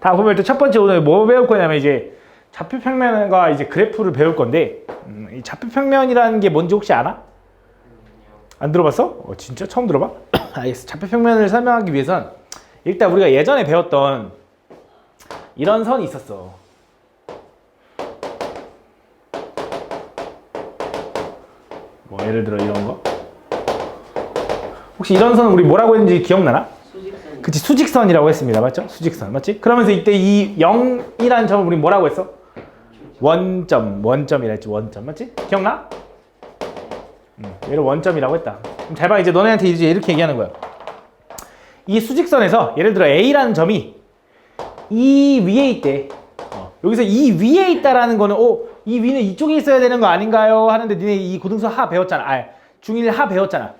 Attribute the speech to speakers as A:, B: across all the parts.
A: 다 보면 또 첫 번째 오늘 뭐 배울 거냐면 이제 좌표평면과 이제 그래프를 배울 건데 이 좌표평면이라는 게 뭔지 혹시 알아? 안 들어봤어? 진짜 처음 들어봐? 알겠어. 좌표평면을 설명하기 위해선 일단 우리가 예전에 배웠던 이런 선이 있었어. 뭐 예를 들어 이런 거. 혹시 이런 선은 우리 뭐라고 했는지 기억나나?
B: 수직선.
A: 그치, 수직선이라고 했습니다. 맞죠? 수직선. 맞지? 그러면서 이때 이 0이라는 점을 우리 뭐라고 했어? 원점이라 했지. 원점. 맞지? 기억나? 얘를 원점이라고 했다. 그럼 잘 봐. 이제 너네한테 이제 이렇게 얘기하는 거야. 이 수직선에서 예를 들어 A라는 점이 이 위에 있대. 여기서 이 위에 있다라는 거는 이 위는 이쪽에 있어야 되는 거 아닌가요? 하는데 니네 이 고등수 하 배웠잖아. 중1 하 배웠잖아.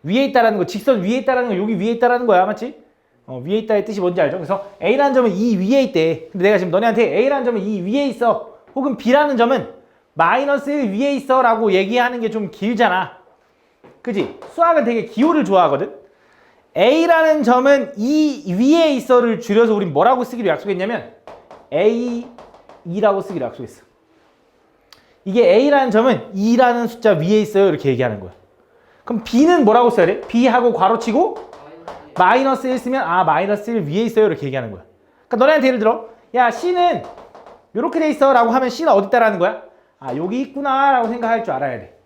A: 위에 있다라는 거, 직선 위에 있다라는 거 여기 위에 있다라는 거야. 맞지? 위에 있다의 뜻이 뭔지 알죠? 그래서 A라는 점은 이 위에 있대. 근데 내가 지금 너네한테 A라는 점은 이 위에 있어. 혹은 B라는 점은 마이너스 1 위에 있어 라고 얘기하는 게 좀 길잖아. 그지? 수학은 되게 기호를 좋아하거든? A라는 점은 이 위에 있어를 줄여서 우린 뭐라고 쓰기로 약속했냐면 A2라고 쓰기로 약속했어. 이게 A라는 점은 2라는 숫자 위에 있어요. 이렇게 얘기하는 거야. 그럼 B는 뭐라고 써야 돼? B하고 괄호치고 마이너스 1 쓰면 마이너스 1 위에 있어요. 이렇게 얘기하는 거야. 그러니까 너네한테 예를 들어 야 C는 이렇게 돼 있어 라고 하면 C는 어디 있다라는 거야? 여기 있구나 라고 생각할 줄 알아야 돼.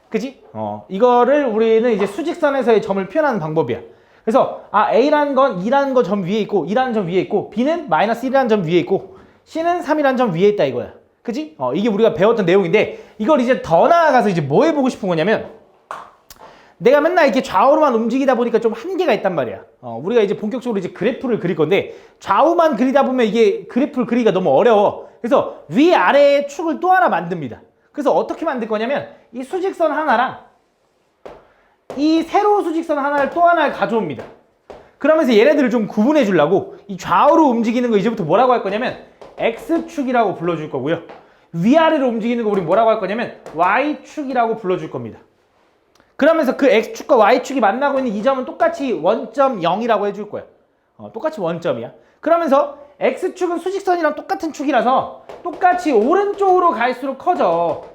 A: 그지? 이거를 우리는 이제 수직선에서의 점을 표현하는 방법이야. 그래서 A라는 건 2라는 거 점 위에 있고 2라는 점 위에 있고 B는 마이너스 1이라는 점 위에 있고 C는 3이라는 점 위에 있다 이거야. 그지? 이게 우리가 배웠던 내용인데 이걸 이제 더 나아가서 이제 뭐 해보고 싶은 거냐면 내가 맨날 이렇게 좌우로만 움직이다 보니까 좀 한계가 있단 말이야. 우리가 이제 본격적으로 이제 그래프를 그릴 건데 좌우만 그리다 보면 이게 그래프를 그리기가 너무 어려워. 그래서 위아래의 축을 또 하나 만듭니다. 그래서 어떻게 만들 거냐면 이 수직선 하나랑 이 세로 수직선 하나를 또 하나를 가져옵니다. 그러면서 얘네들을 좀 구분해 주려고 이 좌우로 움직이는 거 이제부터 뭐라고 할 거냐면 X축이라고 불러줄 거고요. 위아래로 움직이는 거 우리 뭐라고 할 거냐면 Y축이라고 불러줄 겁니다. 그러면서 그 X축과 Y축이 만나고 있는 이 점은 똑같이 원점 0이라고 해줄 거야. 똑같이 원점이야. 그러면서 X축은 수직선이랑 똑같은 축이라서 똑같이 오른쪽으로 갈수록 커져.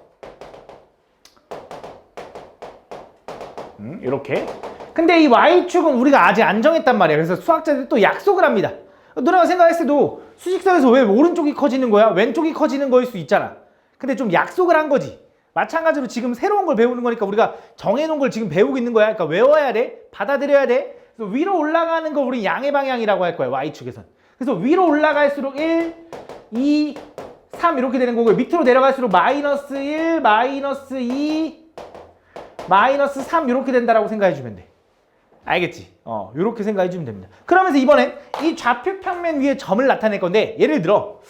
A: 이렇게. 근데 이 Y축은 우리가 아직 안 정했단 말이야. 그래서 수학자들이 또 약속을 합니다. 너네가 생각했을 때도 수직선에서 왜 오른쪽이 커지는 거야? 왼쪽이 커지는 거일 수 있잖아. 근데 좀 약속을 한 거지. 마찬가지로 지금 새로운 걸 배우는 거니까 우리가 정해놓은 걸 지금 배우고 있는 거야. 그러니까 외워야 돼. 받아들여야 돼. 그래서 위로 올라가는 거 우리 양의 방향이라고 할 거야. Y축에선. 그래서 위로 올라갈수록 1, 2, 3 이렇게 되는 거고요. 밑으로 내려갈수록 마이너스 1, 마이너스 2, 마이너스 3 이렇게 된다라고 생각해주면 돼. 알겠지? 이렇게 생각해주면 됩니다. 그러면서 이번엔 이 좌표평면 위에 점을 나타낼 건데 예를 들어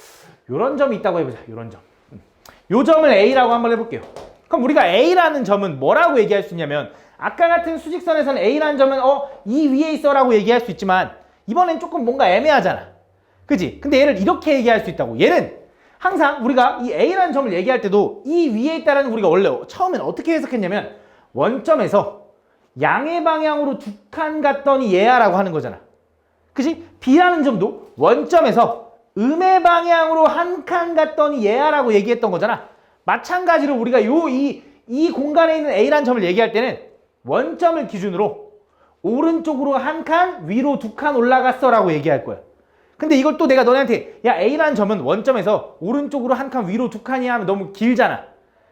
A: 이런 점이 있다고 해보자. 이런 점. 요 점을 A라고 한번 해볼게요. 그럼 우리가 A라는 점은 뭐라고 얘기할 수 있냐면 아까 같은 수직선에서는 A라는 점은 이 위에 있어 라고 얘기할 수 있지만 이번엔 조금 뭔가 애매하잖아. 그지? 근데 얘를 이렇게 얘기할 수 있다고. 얘는 항상 우리가 이 A라는 점을 얘기할 때도 이 위에 있다라는 우리가 원래 처음엔 어떻게 해석했냐면 원점에서 양의 방향으로 두 칸 갔더니 얘야 라고 하는 거잖아. 그지? B라는 점도 원점에서 음의 방향으로 한 칸 갔더니 얘야 라고 얘기했던 거잖아. 마찬가지로 우리가 이 공간에 있는 A라는 점을 얘기할 때는 원점을 기준으로 오른쪽으로 한 칸, 위로 두 칸 올라갔어 라고 얘기할 거야. 근데 이걸 또 내가 너네한테 야 A라는 점은 원점에서 오른쪽으로 한 칸, 위로 두 칸이야 하면 너무 길잖아.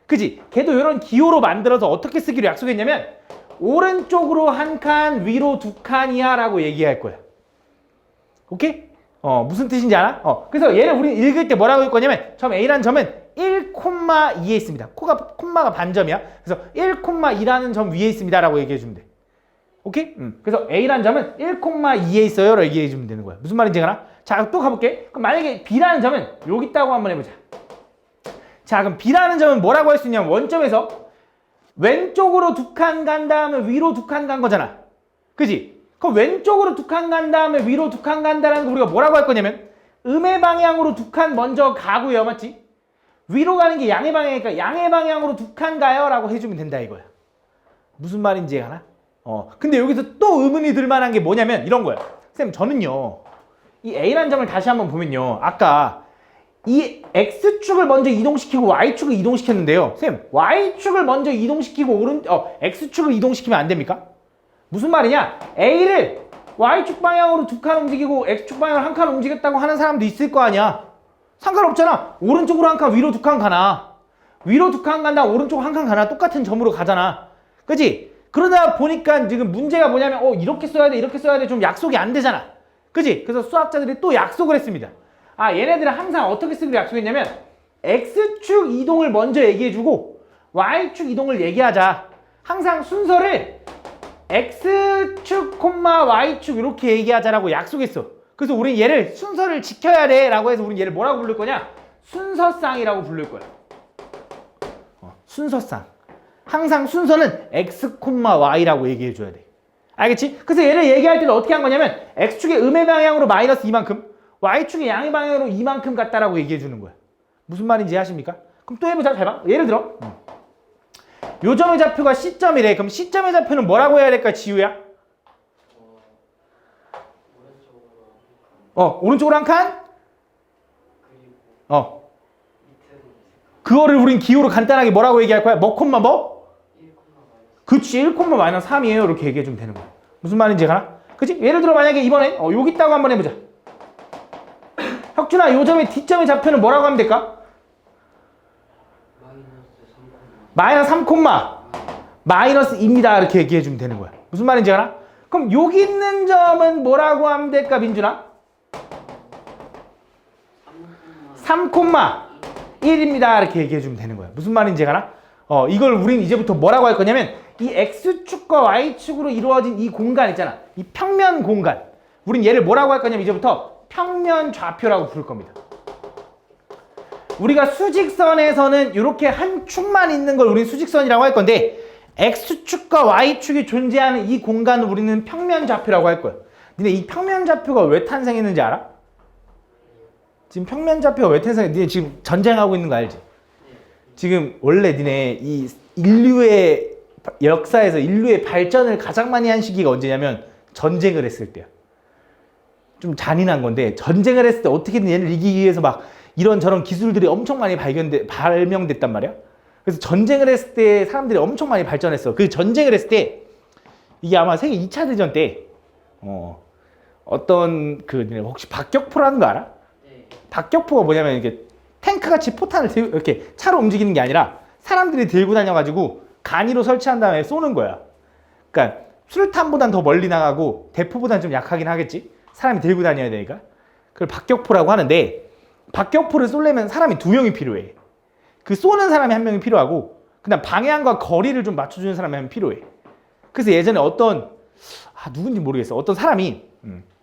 A: 그지? 걔도 이런 기호로 만들어서 어떻게 쓰기로 약속했냐면 오른쪽으로 한 칸, 위로 두 칸이야 라고 얘기할 거야. 오케이? 무슨 뜻인지 알아? 그래서 얘를 우리 읽을 때 뭐라고 할 거냐면 처음 A라는 점은 1,2에 있습니다. 콤마가 반점이야. 그래서 1,2라는 점 위에 있습니다 라고 얘기해 주면 돼. 오케이? 그래서 A라는 점은 1,2에 있어요 라고 얘기해 주면 되는 거야. 무슨 말인지 알아? 자, 또 가볼게. 그럼 만약에 B라는 점은 여기 있다고 한번 해보자. 자, 그럼 B라는 점은 뭐라고 할 수 있냐면 원점에서 왼쪽으로 두 칸 간 다음에 위로 두 칸 간 거잖아. 그지? 그럼 왼쪽으로 두 칸 간 다음에 위로 두 칸 간다는 거 우리가 뭐라고 할 거냐면 음의 방향으로 두 칸 먼저 가고요. 맞지? 위로 가는 게 양의 방향이니까 양의 방향으로 두 칸 가요 라고 해주면 된다 이거야. 무슨 말인지 알아? 근데 여기서 또 의문이 들 만한 게 뭐냐면 이런 거야. 쌤, 저는요 이 A라는 점을 다시 한번 보면요. 아까 이 X축을 먼저 이동시키고 Y축을 이동시켰는데요. 쌤, Y축을 먼저 이동시키고 X축을 이동시키면 안 됩니까? 무슨 말이냐? A를 Y축 방향으로 2칸 움직이고 X축 방향으로 1칸 움직였다고 하는 사람도 있을 거 아니야. 상관없잖아. 오른쪽으로 1칸, 위로 2칸 가나. 위로 2칸 간다, 오른쪽 1칸 가나. 똑같은 점으로 가잖아. 그치? 그러다 보니까 지금 문제가 뭐냐면 이렇게 써야 돼, 이렇게 써야 돼. 좀 약속이 안 되잖아. 그치? 그래서 수학자들이 또 약속을 했습니다. 얘네들은 항상 어떻게 쓰기로 약속했냐면 X축 이동을 먼저 얘기해주고 Y축 이동을 얘기하자. 항상 순서를 X축, Y축 이렇게 얘기하자라고 약속했어. 그래서 우린 얘를 순서를 지켜야 돼 라고 해서 우린 얘를 뭐라고 부를 거냐? 순서쌍이라고 부를 거야. 순서쌍. 항상 순서는 X, Y라고 얘기해줘야 돼. 알겠지? 그래서 얘를 얘기할 때는 어떻게 한 거냐면 X축의 음의 방향으로 마이너스 이만큼, Y축의 양의 방향으로 이만큼 같다라고 얘기해주는 거야. 무슨 말인지 이해하십니까? 그럼 또 해보자. 잘 봐. 예를 들어 요 점의 좌표가 C점이래. 그럼 C점의 좌표는 뭐라고 해야 될까, 지우야? 오른쪽으로 1칸? 그거를 우린 기호로 간단하게 뭐라고 얘기할 거야? 뭐 콤마 뭐? 그치, 1 마이너스 3이에요. 이렇게 얘기해주면 되는 거야. 무슨 말인지 가나? 그치? 예를 들어 만약에 이번에 여기 있다고 한번 해보자. 혁준아, 요 점의 D점의 좌표는 뭐라고 하면 될까? 마이너스 3 마이너스 2입니다. 이렇게 얘기해주면 되는 거야. 무슨 말인지 알아? 그럼 여기 있는 점은 뭐라고 하면 될까, 민준아? 3 1입니다. 이렇게 얘기해주면 되는 거야. 무슨 말인지 알아? 이걸 우린 이제부터 뭐라고 할 거냐면 이 X축과 Y축으로 이루어진 이 공간 있잖아. 이 평면 공간. 우린 얘를 뭐라고 할 거냐면 이제부터 평면 좌표라고 부를 겁니다. 우리가 수직선에서는 이렇게 한 축만 있는 걸 우린 수직선이라고 할 건데 X축과 Y축이 존재하는 이 공간을 우리는 평면 좌표라고 할 거야. 니네 이 평면 좌표가 왜 탄생했는지 알아? 지금 평면 좌표가 왜 탄생했는지 니네 지금 전쟁하고 있는 거 알지? 지금 원래 니네 이 인류의 역사에서 인류의 발전을 가장 많이 한 시기가 언제냐면 전쟁을 했을 때야. 좀 잔인한 건데 전쟁을 했을 때 어떻게든 얘를 이기기 위해서 막 이런저런 기술들이 엄청 많이 발명됐단 말이야. 그래서 전쟁을 했을 때 사람들이 엄청 많이 발전했어. 그 전쟁을 했을 때 이게 아마 세계 2차 대전 때 어떤 혹시 박격포라는 거 알아? 네. 박격포가 뭐냐면 이게 탱크같이 포탄을 들고 이렇게 차로 움직이는 게 아니라 사람들이 들고 다녀가지고 간이로 설치한 다음에 쏘는 거야. 그러니까 수류탄보단 더 멀리 나가고 대포보단 좀 약하긴 하겠지. 사람이 들고 다녀야 되니까. 그걸 박격포라고 하는데 박격포를 쏘려면 사람이 2명이 필요해. 그 쏘는 사람이 1명이 필요하고 그다음 방향과 거리를 좀 맞춰주는 사람이 1명 필요해. 그래서 예전에 누군지 모르겠어. 어떤 사람이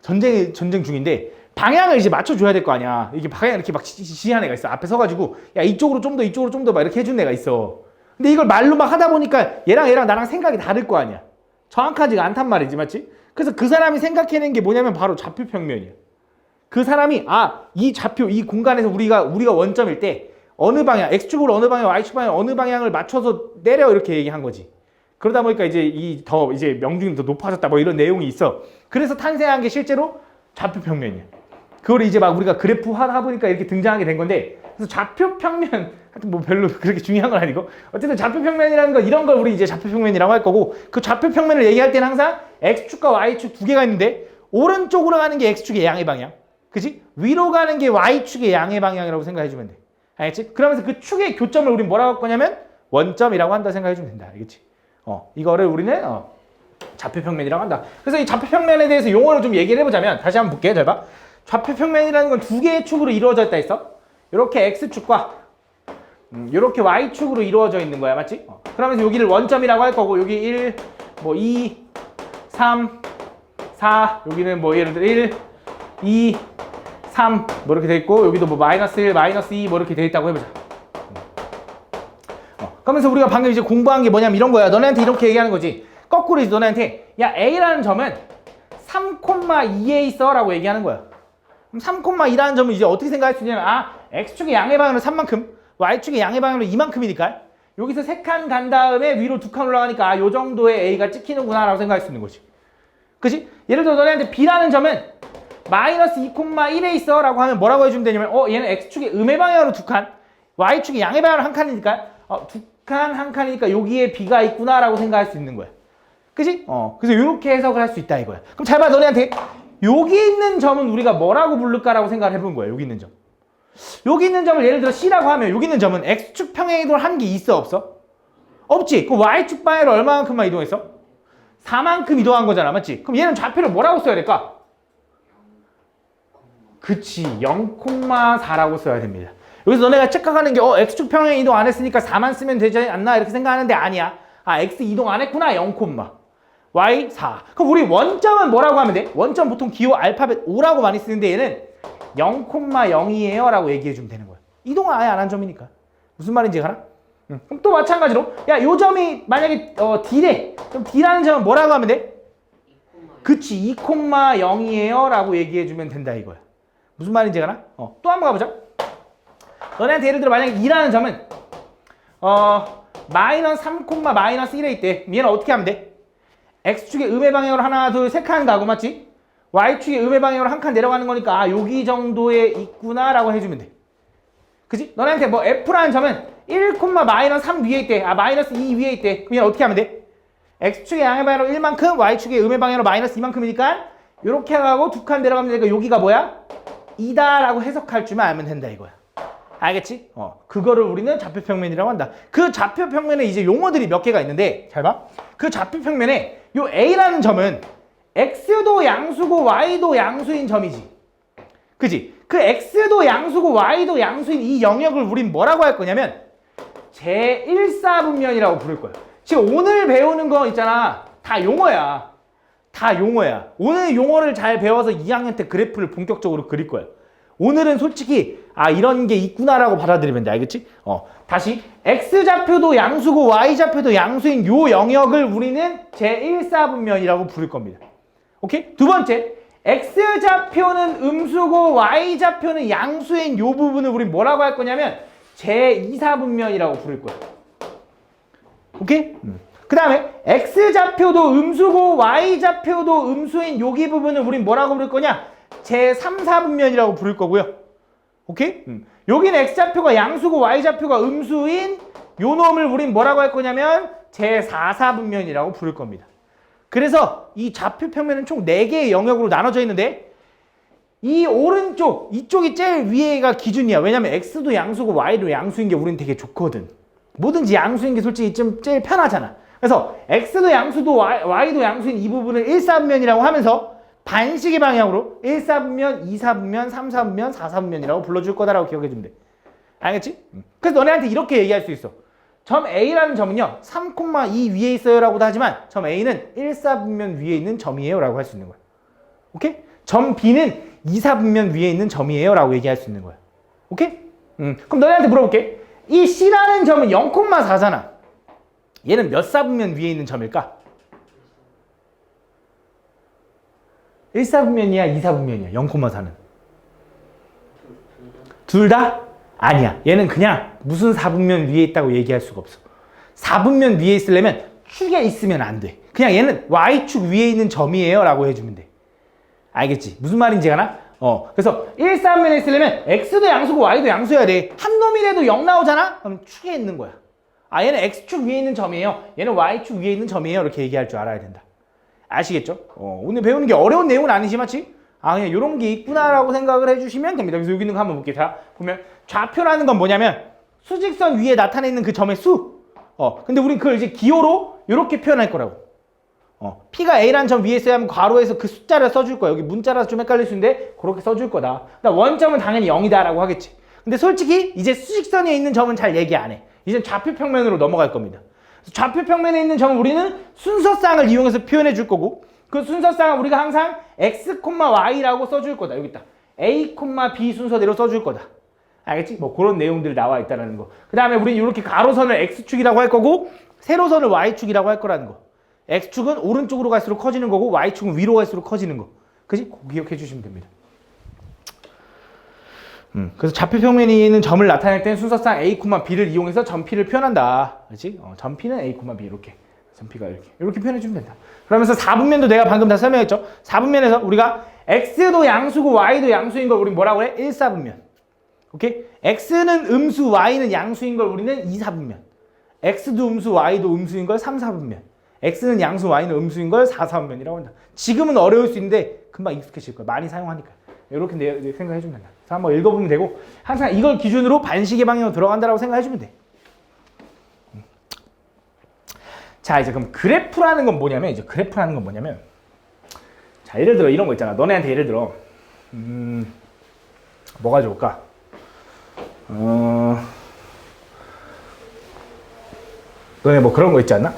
A: 전쟁 중인데 방향을 이제 맞춰줘야 될 거 아니야. 이게 방향 이렇게 막 지시하는 애가 있어. 앞에 서가지고 야 이쪽으로 좀 더 이쪽으로 좀 더 막 이렇게 해주는 애가 있어. 근데 이걸 말로 막 하다 보니까 얘랑 나랑 생각이 다를 거 아니야. 정확하지가 않단 말이지, 맞지? 그래서 그 사람이 생각해낸 게 뭐냐면 바로 좌표평면이야. 그 사람이 이 좌표, 이 공간에서 우리가 원점일 때 어느 방향, X축으로 어느 방향, Y축 방향 어느 방향을 맞춰서 내려 이렇게 얘기한 거지. 그러다 보니까 이제 이제 명중이 더 높아졌다 뭐 이런 내용이 있어. 그래서 탄생한 게 실제로 좌표평면이야. 그걸 이제 막 우리가 그래프 하다 보니까 이렇게 등장하게 된 건데, 그래서 좌표평면 하여튼 뭐 별로 그렇게 중요한 건 아니고 어쨌든 좌표평면이라는 거 이런 걸 우리 이제 좌표평면이라고 할 거고, 그 좌표평면을 얘기할 때는 항상 X축과 Y축 두 개가 있는데 오른쪽으로 가는 게 X축의 양의 방향, 그치? 위로 가는 게 Y축의 양의 방향이라고 생각해주면 돼. 알겠지? 그러면서 그 축의 교점을 우린 뭐라고 할 거냐면 원점이라고 한다 생각해주면 된다. 알겠지? 이거를 우리는 좌표평면이라고 한다. 그래서 이 좌표평면에 대해서 용어를 좀 얘기를 해보자면, 다시 한번 볼게요. 잘 봐. 좌표평면이라는 건 두 개의 축으로 이루어져 있다 했어. 이렇게 X축과 이렇게 Y축으로 이루어져 있는 거야. 맞지? 그러면서 여기를 원점이라고 할 거고, 여기 1, 뭐 2, 3, 4, 여기는 뭐 예를 들어 1, 2, 3 뭐 이렇게 돼 있고, 여기도 뭐 마이너스 1, 마이너스 2 뭐 이렇게 돼 있다고 해보자. 그러면서 우리가 방금 이제 공부한 게 뭐냐면 이런 거야. 너네한테 이렇게 얘기하는 거지. 거꾸로 이제 너네한테 야 A라는 점은 3,2에 있어 라고 얘기하는 거야. 그럼 3,2라는 점은 이제 어떻게 생각할 수 있냐면 X축의 양의 방향으로 3만큼, Y축의 양의 방향으로 2만큼이니까 여기서 3칸 간 다음에 위로 2칸 올라가니까 요 정도의 A가 찍히는구나 라고 생각할 수 있는 거지. 그치? 예를 들어 너네한테 B라는 점은 마이너스 2,1에 있어 라고 하면 뭐라고 해주면 되냐면 얘는 x축의 음의 방향으로 두 칸, y축의 양의 방향으로 한 칸이니까 두 칸 한 칸이니까 여기에 b가 있구나 라고 생각할 수 있는 거야. 그치? 그래서 이렇게 해석을 할 수 있다 이거야. 그럼 잘 봐, 너네한테 여기 있는 점은 우리가 뭐라고 부를까라고 생각을 해본 거야. 여기 있는 점. 여기 있는 점을 예를 들어 C라고 하면 여기 있는 점은 X축 평행 이동을 한 게 있어 없어? 없지. 그럼 Y축 방향으로 얼마만큼만 이동했어? 4만큼 이동한 거잖아. 맞지? 그럼 얘는 좌표를 뭐라고 써야 될까? 그치. 0,4라고 써야 됩니다. 여기서 너네가 착각하는 게 X축 평행 이동 안 했으니까 4만 쓰면 되지 않나 이렇게 생각하는데 아니야. X 이동 안 했구나. 0, Y 4. 그럼 우리 원점은 뭐라고 하면 돼? 원점 보통 기호 알파벳 O라고 많이 쓰는데 얘는 0,0이에요 라고 얘기해 주면 되는 거야. 이동을 아예 안 한 점이니까. 무슨 말인지 알아? 그럼 또 마찬가지로 야, 요 점이 만약에 D래. 그럼 D라는 점은 뭐라고 하면 돼? 그치. 2,0이에요 라고 얘기해 주면 된다 이거야. 무슨 말인지 알아? 또 한번 가보자. 너네한테 예를 들어 만약에 2라는 점은 마이너스 3,-1에 있대. 얘는 어떻게 하면 돼? X축의 음의 방향으로 하나, 둘, 세 칸 가고 맞지? Y축의 음의 방향으로 한 칸 내려가는 거니까 여기 정도에 있구나 라고 해주면 돼. 그치? 너네한테 뭐 F라는 점은 1,-3 위에 있대. 마이너스 2 위에 있대. 그럼 어떻게 하면 돼? X축의 양의 방향으로 1만큼, Y축의 음의 방향으로 마이너스 2만큼이니까 이렇게 가고 두 칸 내려가면 되니까 여기가 뭐야? 2다 라고 해석할 줄만 알면 된다 이거야. 알겠지? 그거를 우리는 좌표평면이라고 한다. 그 좌표평면에 이제 용어들이 몇 개가 있는데 잘 봐. 그 좌표평면에 요 A라는 점은 X도 양수고 Y도 양수인 점이지. 그지? 그 X도 양수고 Y도 양수인 이 영역을 우린 뭐라고 할 거냐면 제1사분면이라고 부를 거야. 지금 오늘 배우는 거 있잖아. 다 용어야. 다 용어야. 오늘 용어를 잘 배워서 2학년 때 그래프를 본격적으로 그릴 거야. 오늘은 솔직히 이런 게 있구나라고 받아들이면 돼. 알겠지? 다시 X좌표도 양수고 Y좌표도 양수인 요 영역을 우리는 제1사분면이라고 부를 겁니다. 오케이? 두 번째, X좌표는 음수고 Y좌표는 양수인 요 부분을 우린 뭐라고 할 거냐면 제2사분면이라고 부를 거야. 오케이? 그 다음에 X좌표도 음수고 Y좌표도 음수인 여기 부분을 우린 뭐라고 부를 거냐? 제3사분면이라고 부를 거고요. 오케이? 여기는 X좌표가 양수고 Y좌표가 음수인 요 놈을 우린 뭐라고 할 거냐면 제4사분면이라고 부를 겁니다. 그래서 이 좌표평면은 총 4개의 영역으로 나눠져 있는데 이 오른쪽, 이쪽이 제일 위에가 기준이야. 왜냐면 X도 양수고 Y도 양수인 게 우린 되게 좋거든. 뭐든지 양수인 게 솔직히 좀 제일 편하잖아. 그래서 X도 양수도 Y도 양수인 이 부분을 1사분면이라고 하면서 반식의 방향으로 1사분면, 2사분면, 3사분면, 4사분면이라고 불러줄 거다라고 기억해주면 돼. 알겠지? 그래서 너네한테 이렇게 얘기할 수 있어. 점 A라는 점은요 3,2 위에 있어요 라고도 하지만 점 A는 1사분면 위에 있는 점이에요 라고 할 수 있는 거야. 오케이? 점 B는 2사분면 위에 있는 점이에요 라고 얘기할 수 있는 거야. 오케이? 그럼 너네한테 물어볼게. 이 C라는 점은 0,4잖아. 얘는 몇 사분면 위에 있는 점일까? 1사분면이야 2사분면이야 0,4는? 둘 다? 아니야. 얘는 그냥 무슨 사분면 위에 있다고 얘기할 수가 없어. 사분면 위에 있으려면 축에 있으면 안 돼. 그냥 얘는 Y축 위에 있는 점이에요 라고 해주면 돼. 알겠지? 무슨 말인지 아나? 그래서 1사분면에 있으려면 X도 양수고 Y도 양수여야 돼. 한 놈이라도 0 나오잖아? 그럼 축에 있는 거야. 얘는 X축 위에 있는 점이에요. 얘는 Y축 위에 있는 점이에요. 이렇게 얘기할 줄 알아야 된다. 아시겠죠? 오늘 배우는 게 어려운 내용은 아니지, 맞지? 그냥 이런 게 있구나라고 생각을 해주시면 됩니다. 그래서 여기 있는 거 한번 볼게요. 자, 보면 좌표라는 건 뭐냐면 수직선 위에 나타내 있는 그 점의 수. 근데 우린 그걸 이제 기호로 이렇게 표현할 거라고. P가 A라는 점 위에 있어야 하면 괄호에서 그 숫자를 써줄 거야. 여기 문자라서 좀 헷갈릴 수 있는데 그렇게 써줄 거다. 원점은 당연히 0이다라고 하겠지. 근데 솔직히 이제 수직선에 있는 점은 잘 얘기 안 해. 이제 좌표평면으로 넘어갈 겁니다. 좌표평면에 있는 점은 우리는 순서쌍을 이용해서 표현해 줄 거고 그 순서쌍은 우리가 항상 X, Y라고 써줄 거다. 여기 있다. A, B 순서대로 써줄 거다. 알겠지? 뭐 그런 내용들 나와 있다는 거. 그 다음에 우리는 이렇게 가로선을 X축이라고 할 거고 세로선을 Y축이라고 할 거라는 거. X축은 오른쪽으로 갈수록 커지는 거고 Y축은 위로 갈수록 커지는 거. 그지? 그거 기억해 주시면 됩니다. 그래서 좌표평면에 있는 점을 나타낼 때는 순서상 A, B를 이용해서 점 P를 표현한다. 그렇지? 점 P는 A, B 이렇게. B가 이렇게 표현해주면 된다. 그러면서 4분면도 내가 방금 다 설명했죠. 4분면에서 우리가 X도 양수고 Y도 양수인 걸 우리 뭐라고 해? 1, 4분면. 오케이? X는 음수, Y는 양수인 걸 우리는 2, 4분면. X도 음수, Y도 음수인 걸 3, 4분면. X는 양수, Y는 음수인 걸 4, 4분면이라고 한다. 지금은 어려울 수 있는데 금방 익숙해질 거야. 많이 사용하니까. 이렇게 생각해주면 된다. 그래서 한번 읽어보면 되고 항상 이걸 기준으로 반시계 방향으로 들어간다라고 생각해주면 돼. 자, 이제 그럼 그래프라는 건 뭐냐면 자, 예를 들어 이런 거 있잖아. 너네한테 예를 들어 뭐가 좋을까? 너네 뭐 그런 거 있지 않나?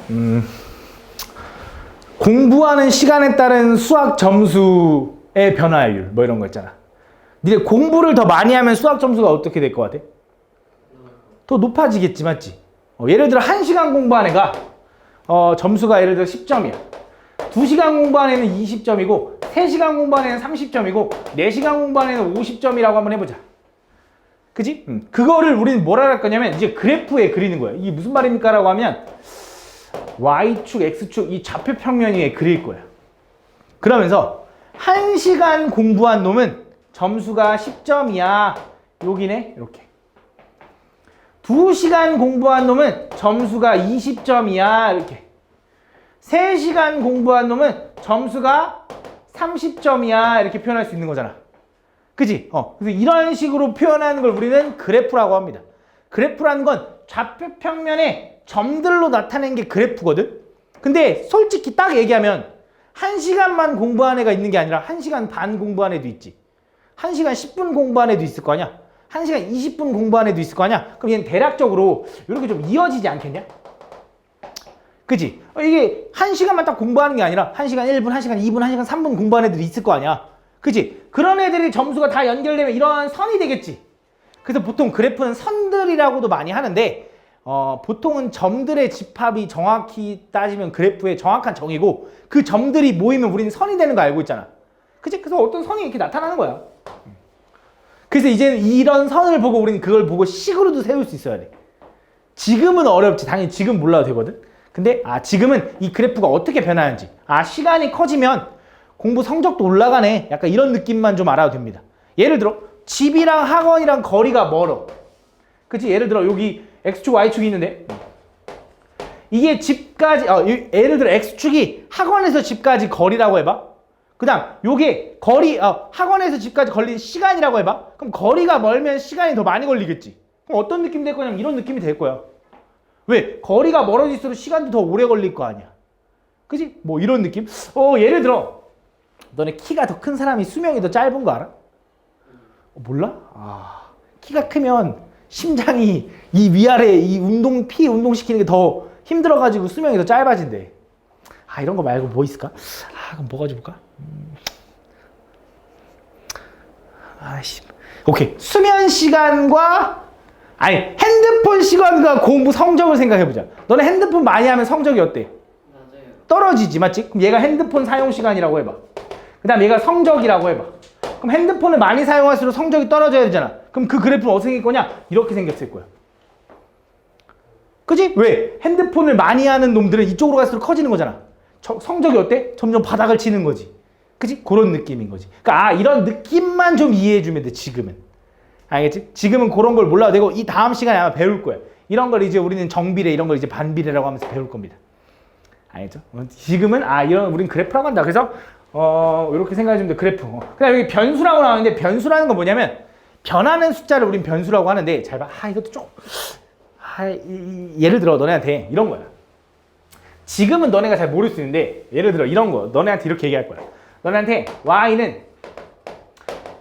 A: 공부하는 시간에 따른 수학 점수의 변화율 뭐 이런 거 있잖아. 니네 공부를 더 많이 하면 수학 점수가 어떻게 될 것 같아? 더 높아지겠지, 맞지? 예를 들어 1시간 공부한 애가 점수가 예를 들어 10점이야. 2시간 공부한 애는 20점이고 3시간 공부한 애는 30점이고 4시간 공부한 애는 50점이라고 한번 해보자. 그지? 그거를 우리는 뭐라 할 거냐면 이제 그래프에 그리는 거야. 이게 무슨 말입니까? 라고 하면 Y축, X축 이 좌표 평면 위에 그릴 거야. 그러면서 1시간 공부한 놈은 점수가 10점이야. 여기네. 이렇게. 2시간 공부한 놈은 점수가 20점이야. 이렇게. 3시간 공부한 놈은 점수가 30점이야. 이렇게 표현할 수 있는 거잖아. 그치? 그래서 이런 식으로 표현하는 걸 우리는 그래프라고 합니다. 그래프라는 건 좌표 평면에 점들로 나타낸 게 그래프거든? 근데 솔직히 딱 얘기하면 1시간만 공부한 애가 있는 게 아니라 1시간 반 공부한 애도 있지. 1시간 10분 공부한 애도 있을 거 아니야? 1시간 20분 공부한 애도 있을 거 아니야? 그럼 얘는 대략적으로 이렇게 좀 이어지지 않겠냐? 그치? 이게 1시간만 딱 공부하는 게 아니라 1시간 1분, 1시간 2분, 1시간 3분 공부한 애들이 있을 거 아니야? 그치? 그런 애들이 점수가 다 연결되면 이러한 선이 되겠지? 그래서 보통 그래프는 선들이라고도 많이 하는데 보통은 점들의 집합이 정확히 따지면 그래프의 정확한 정의고 그 점들이 모이면 우리는 선이 되는 거 알고 있잖아. 그치? 그래서 어떤 선이 이렇게 나타나는 거야. 그래서 이제는 이런 선을 보고 우리는 그걸 보고 식으로도 세울 수 있어야 돼. 지금은 어렵지. 당연히 지금 몰라도 되거든. 근데 지금은 이 그래프가 어떻게 변하는지 시간이 커지면 공부 성적도 올라가네. 약간 이런 느낌만 좀 알아도 됩니다. 예를 들어 집이랑 학원이랑 거리가 멀어. 그치? 예를 들어 여기 X축, Y축이 있는데 이게 집까지 예를 들어 X축이 학원에서 집까지 거리라고 해봐. 그 다음 요게 거리 학원에서 집까지 걸린 시간이라고 해봐. 그럼 거리가 멀면 시간이 더 많이 걸리겠지. 그럼 어떤 느낌이 될 거냐면 이런 느낌이 될 거야. 왜? 거리가 멀어질수록 시간도 더 오래 걸릴 거 아니야. 그치? 뭐 이런 느낌? 예를 들어 너네 키가 더 큰 사람이 수명이 더 짧은 거 알아? 몰라? 키가 크면 심장이 이 위아래 이 피 운동시키는 게 더 힘들어가지고 수명이 더 짧아진대. 이런 거 말고 뭐 있을까? 그럼 뭐가 좋을까? 오케이. 수면 시간과 핸드폰 시간과 공부 성적을 생각해보자. 너네 핸드폰 많이 하면 성적이 어때?
B: 맞아요.
A: 떨어지지, 맞지? 그럼 얘가 핸드폰 사용 시간이라고 해봐. 그 다음 얘가 성적이라고 해봐. 그럼 핸드폰을 많이 사용할수록 성적이 떨어져야 되잖아. 그럼 그 그래프는 어떻게 생길 거냐? 이렇게 생겼을 거야. 그치? 왜? 핸드폰을 많이 하는 놈들은 이쪽으로 갈수록 커지는 거잖아. 성적이 어때? 점점 바닥을 치는 거지. 그치? 그런 느낌인 거지. 그러니까 이런 느낌만 좀 이해해주면 돼, 지금은. 알겠지? 지금은 그런 걸 몰라도 되고 이 다음 시간에 아마 배울 거야. 이런 걸 이제 우리는 정비례, 이런 걸 이제 반비례라고 하면서 배울 겁니다. 알겠죠? 지금은 이런 우린 그래프라고 한다. 그래서 이렇게 생각해주면 돼, 그래프. 그다음 여기 변수라고 나오는데 변수라는 건 뭐냐면 변하는 숫자를 우린 변수라고 하는데 잘 봐. 이것도 좀 예를 들어 너네한테 이런 거야. 지금은 너네가 잘 모를 수 있는데 예를 들어 이런 거 너네한테 이렇게 얘기할 거야. 너네한테 y는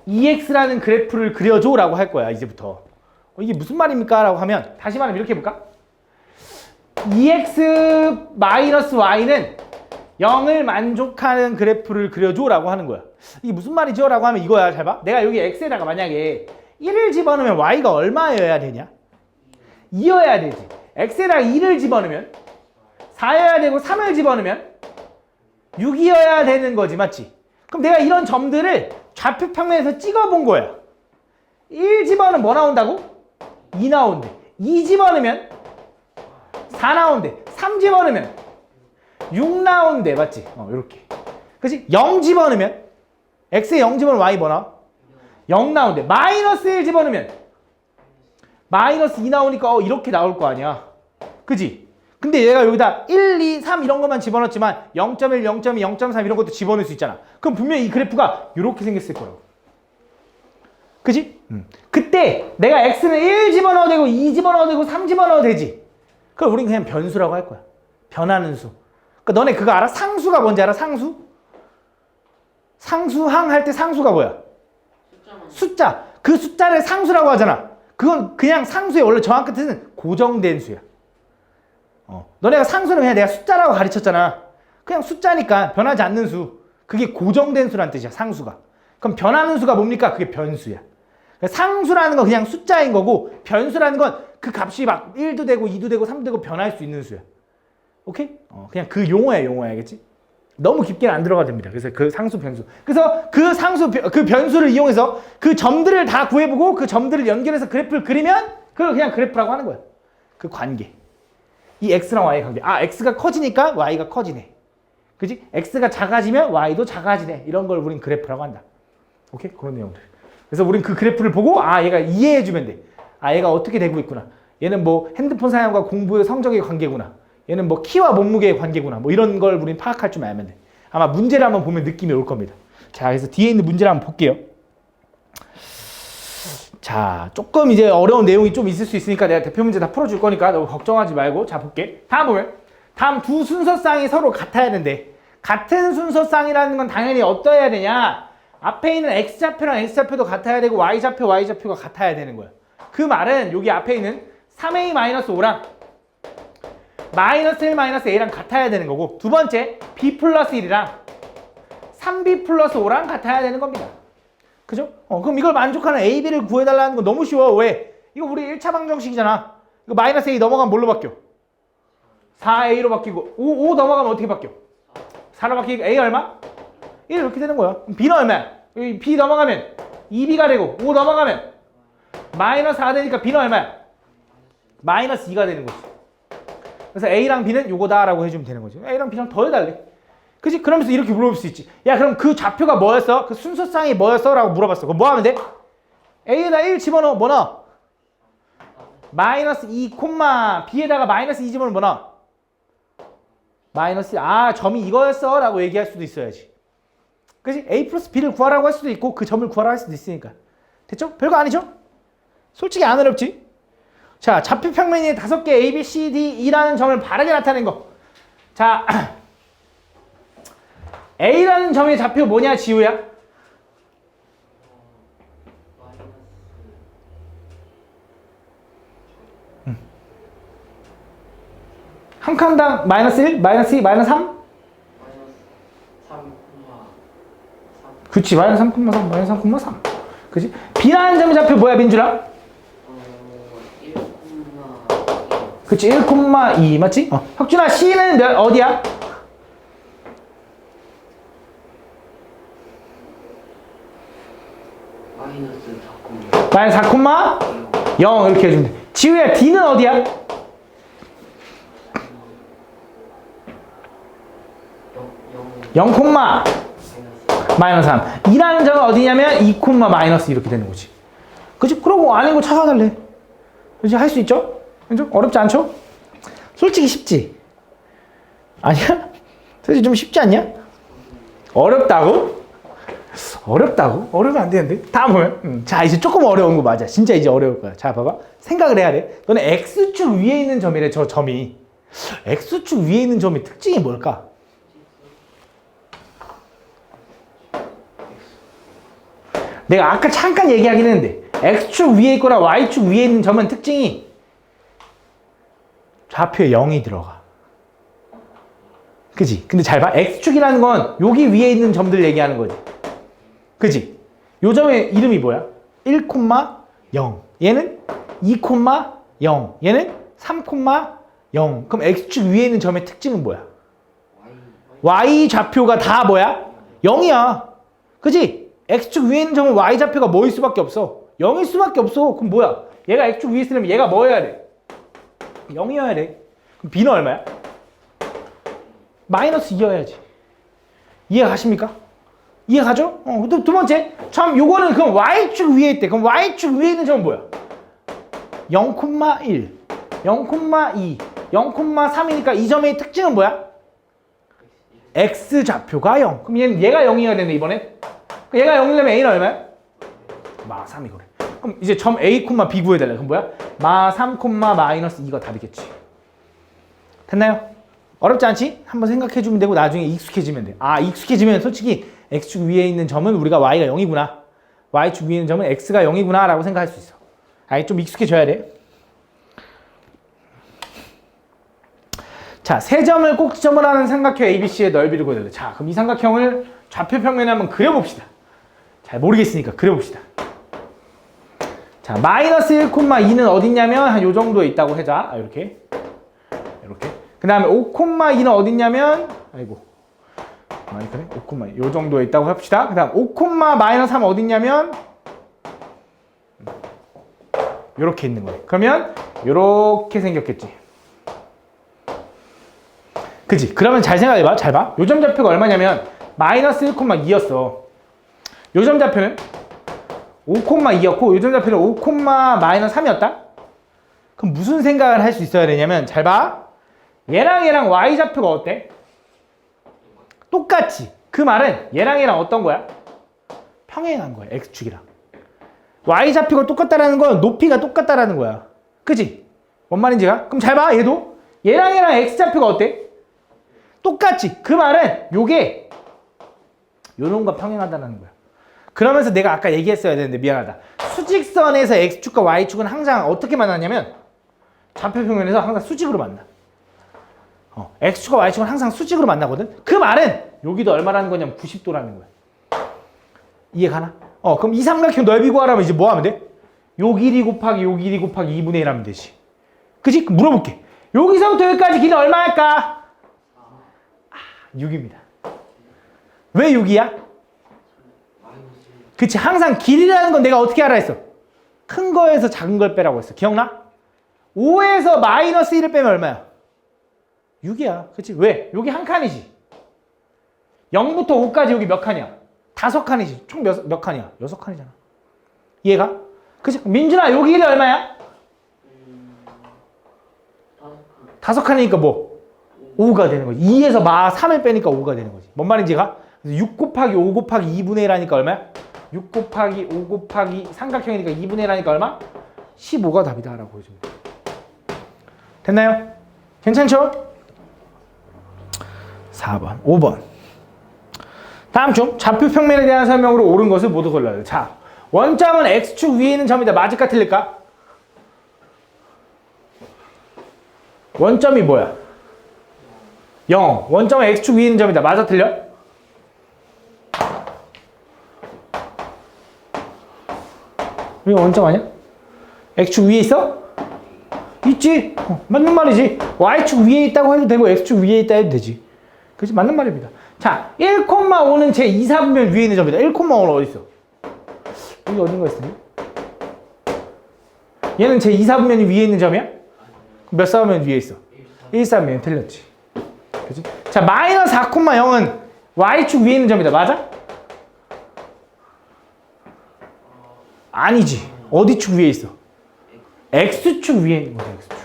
A: ex라는 그래프를 그려줘 라고 할 거야. 이제부터. 이게 무슨 말입니까? 라고 하면 다시 말하면 이렇게 해볼까? ex 마이너스 y는 0을 만족하는 그래프를 그려줘 라고 하는 거야. 이게 무슨 말이죠? 라고 하면 이거야. 잘 봐. 내가 여기 x에다가 만약에 1을 집어넣으면 y가 얼마여야 되냐? 2여야 되지. x에다가 2를 집어넣으면 4여야 되고 3을 집어넣으면 6이어야 되는 거지. 맞지? 그럼 내가 이런 점들을 좌표 평면에서 찍어본 거야. 1 집어넣으면 뭐 나온다고? 2 나온대. 2 집어넣으면 4 나온대. 3 집어넣으면 6 나오는데 맞지? 요렇게. 그치? 0 집어넣으면 x에 0 집어넣으면 y 뭐 나와? 0 나오는데 마이너스 1 집어넣으면 마이너스 2 나오니까 이렇게 나올 거 아니야. 그지? 근데 얘가 여기다 1, 2, 3 이런 것만 집어넣었지만 0.1, 0.2, 0.3 이런 것도 집어넣을 수 있잖아. 그럼 분명히 이 그래프가 이렇게 생겼을 거라고. 그지? 그때 내가 x는 1 집어넣어도 되고 2 집어넣어도 되고 3 집어넣어도 되지. 그럼 우린 그냥 변수라고 할 거야. 변하는 수. 그러니까 너네 그거 알아? 상수가 뭔지 알아? 상수? 상수항 할 때 상수가 뭐야? 숫자. 그 숫자를 상수라고 하잖아. 그건 그냥 상수의 원래 정확한 뜻은 고정된 수야. 너네가 상수는 그냥 내가 숫자라고 가르쳤잖아. 그냥 숫자니까 변하지 않는 수. 그게 고정된 수란 뜻이야, 상수가. 그럼 변하는 수가 뭡니까? 그게 변수야. 상수라는 건 그냥 숫자인 거고, 변수라는 건 그 값이 막 1도 되고 2도 되고 3도 되고 변할 수 있는 수야. 오케이? 그냥 그 용어야, 용어야, 알겠지? 너무 깊게는 안 들어가도 됩니다. 그래서 그 상수, 변수. 그래서 그 상수, 그 변수를 이용해서 그 점들을 다 구해보고 그 점들을 연결해서 그래프를 그리면 그걸 그냥 그래프라고 하는 거야. 그 관계. 이 x랑 y의 관계. 아, x가 커지니까 y가 커지네. 그지? x가 작아지면 y도 작아지네. 이런 걸 우린 그래프라고 한다. 오케이? 그런 내용들. 그래서 우린 그 그래프를 보고 아, 얘가 이해해주면 돼. 아, 얘가 어떻게 되고 있구나. 얘는 뭐 핸드폰 사용과 공부의 성적의 관계구나. 얘는 뭐 키와 몸무게의 관계구나. 뭐 이런 걸 우린 파악할 줄 알면 돼. 아마 문제를 한번 보면 느낌이 올 겁니다. 자, 그래서 뒤에 있는 문제를 한번 볼게요. 자, 조금 이제 어려운 내용이 좀 있을 수 있으니까 내가 대표 문제 다 풀어줄 거니까 너무 걱정하지 말고. 자, 볼게. 다음 보면 다음 두 순서쌍이 서로 같아야 된대. 같은 순서쌍이라는 건 당연히 어떠해야 되냐? 앞에 있는 x좌표랑 x좌표도 같아야 되고 y좌표, y좌표가 같아야 되는 거야. 그 말은 여기 앞에 있는 3a-5랑 마이너스 1 마이너스 a랑 같아야 되는 거고, 두 번째 b 플러스 1이랑 3b 플러스 5랑 같아야 되는 겁니다. 그죠? 그럼 이걸 만족하는 a, b를 구해달라는 건 너무 쉬워. 왜? 이거 우리 1차 방정식이잖아. 이거 마이너스 a 넘어가면 뭘로 바뀌어? 4a로 바뀌고 5 넘어가면 어떻게 바뀌어? 4로 바뀌고 a 얼마? 1 이렇게 되는 거야. 그럼 b는 얼마야? b 넘어가면 2b가 되고 5 넘어가면 마이너스 4 되니까 b는 얼마야? 마이너스 2가 되는 거지. 그래서 a랑 b는 요거다라고 해주면 되는 거지. a랑 b랑 더해달래. 그치? 그러면서 이렇게 물어볼 수 있지. 야, 그럼 그 좌표가 뭐였어? 그 순서쌍이 뭐였어? 라고 물어봤어. 그럼 뭐 하면 돼? a에다 1 집어넣어. 뭐 넣어? 마이너스 2, b에다가 마이너스 2 집어넣으면 뭐 넣어? 마이너스, 점이 이거였어? 라고 얘기할 수도 있어야지. 그치? a 플러스 b를 구하라고 할 수도 있고 그 점을 구하라고 할 수도 있으니까. 됐죠? 별거 아니죠? 솔직히 안 어렵지? 자, 좌표 평면이 5개 A, B, C, D, E라는 점을 바르게 나타낸 거. 자, A라는 점의 좌표 뭐냐, 지우야? 한 칸당 마이너스 1, 마이너스 2, 마이너스 3? 그치, 마이너스 3,3, 마이너스 3,3. 그치? B라는 점의 좌표 뭐야, 민준아? 그치, 1,2 맞지? 혁준아, C는 어디야? 마이너스 4,0 이렇게 해주면 돼. 지우야, D는 어디야? 0, 마이너스 3. 2라는 점은 어디냐면 2, 마이너스 이렇게 되는 거지. 그치? 그러고 아닌 거 찾아달래. 그치? 할 수 있죠? 그죠? 어렵지 않죠? 솔직히 쉽지? 아니야? 솔직히 좀 쉽지 않냐? 어렵다고? 어렵다고? 어려우면 안 되는데? 다음 보면 자, 이제 조금 어려운 거 맞아. 진짜 이제 어려울 거야. 자, 봐봐. 생각을 해야 돼. 너네 X축 위에 있는 점이래. 저 점이. X축 위에 있는 점의 특징이 뭘까? 내가 아까 잠깐 얘기하긴 했는데 X축 위에 있거나 Y축 위에 있는 점은 특징이 좌표에 0이 들어가. 그지? 근데 잘 봐. X축이라는 건 여기 위에 있는 점들 얘기하는 거지. 그지? 요 점의 이름이 뭐야? 1, 0. 얘는 2, 0. 얘는 3, 0. 그럼 X축 위에 있는 점의 특징은 뭐야? Y 좌표가 다 뭐야? 0이야. 그지? X축 위에 있는 점은 Y 좌표가 뭐일 수밖에 없어? 0일 수밖에 없어. 그럼 뭐야? 얘가 X축 위에 있으려면 얘가 뭐여야 돼? 0이어야 돼. 그럼 B는 얼마야? 마이너스 2여야지. 이해 가십니까? 이해 가죠? 또 두 번째. 참 요거는 그럼 y축 위에 있대. 그럼 y축 위에 있는 점은 뭐야? 0,1, 0,2, 0,3이니까 이 점의 특징은 뭐야? x좌표가 0. 그럼 얘가 0이어야 되네 이번엔. 얘가 0이려면 a는 얼마야? 마 3이거래. 그럼 이제 점 a, b 구해달래. 그럼 뭐야? 마 3, 마이너스 2가 답이겠지. 됐나요? 어렵지 않지? 한번 생각해주면 되고 나중에 익숙해지면 돼. 아, 익숙해지면 솔직히 x축 위에 있는 점은 우리가 y가 0이구나. y축 위에 있는 점은 x가 0이구나 라고 생각할 수 있어. 아니, 좀 익숙해져야 돼. 자, 세 점을 꼭지점을 하는 삼각형 ABC의 넓이를 구해야 돼. 자, 그럼 이 삼각형을 좌표 평면에 한번 그려봅시다. 잘 모르겠으니까 그려봅시다. 자, 마이너스 1,2는 어딨냐면 한 요 정도에 있다고 하자. 이렇게. 이렇게. 그 다음에 5,2는 어딨냐면, 아이고. 많이 그래? 5,2. 요 정도에 있다고 합시다. 그 다음 5,-3 어딨냐면, 요렇게 있는 거예요. 그러면, 요렇게 생겼겠지. 그치? 그러면 잘 생각해봐. 잘 봐. 요점 좌표가 얼마냐면, 마이너스 1,2였어. 요점 좌표는 5,2였고, 요점 좌표는 5,-3이었다? 그럼 무슨 생각을 할 수 있어야 되냐면, 잘 봐. 얘랑 y좌표가 어때? 똑같지. 그 말은 얘랑 어떤 거야? 평행한 거야. x축이랑. y좌표가 똑같다라는 건 높이가 똑같다라는 거야. 그치? 뭔 말인지가? 그럼 잘 봐. 얘도. 얘랑 x좌표가 어때? 똑같지. 그 말은 요게 요놈과 평행하다는 거야. 그러면서 내가 아까 얘기했어야 되는데 미안하다. 수직선에서 x축과 y축은 항상 어떻게 만나냐면 좌표 평면에서 항상 수직으로 만나. x축과 y축은 항상 수직으로 만나거든. 그 말은 여기도 얼마라는 거냐면 90도라는 거야. 이해 가나? 그럼 이 삼각형 넓이 구하라면 이제 뭐 하면 돼? 요 길이 곱하기 요 길이 곱하기 2분의 1 하면 되지. 그치? 물어볼게. 여기서부터 여기까지 길이 얼마일까? 6입니다. 왜 6이야? 그치? 항상 길이라는 건 내가 어떻게 알아 했어? 큰 거에서 작은 걸 빼라고 했어. 기억나? 5에서 마이너스 1을 빼면 얼마야? 6이야. 그치? 왜? 여기 한 칸이지. 0부터 5까지 여기 몇 칸이야? 5칸이지. 총 몇 칸이야? 6칸이잖아. 이해가? 그치? 민준아, 여기 길이 얼마야? 5칸이니까 뭐? 5가 되는 거지. 2에서 마 3을 빼니까 5가 되는 거지. 뭔 말인지가? 6 곱하기 5 곱하기 2분의 1 하니까 얼마야? 6 곱하기 5 곱하기 삼각형이니까 2분의 1 하니까 얼마? 15가 답이다 라고 보여주면 돼. 됐나요? 괜찮죠? 4번, 5번. 다음 중 좌표 평면에 대한 설명으로 옳은 것을 모두 골라야 돼. 자, 원점은 x축 위에 있는 점이다. 맞을까 틀릴까? 원점이 뭐야? 0. 원점은 x축 위에 있는 점이다. 맞아 틀려? 이거 원점 아니야? x축 위에 있어? 있지? 맞는 말이지. y축 위에 있다고 해도 되고 x축 위에 있다 해도 되지. 그치? 맞는 말입니다. 자, 1,5는 제 2, 4분면 위에 있는 점이다. 1,5는 어디 있어? 여기 어딘가 있으니? 얘는 제 2, 4분면이 위에 있는 점이야? 몇 4분면 위에 있어? 1, 4분면 틀렸지. 그치? 자, 마이너스 4,0은 y축 위에 있는 점이다. 맞아? 아니지. 어디 축 위에 있어? x축 위에 있는 거지. x축.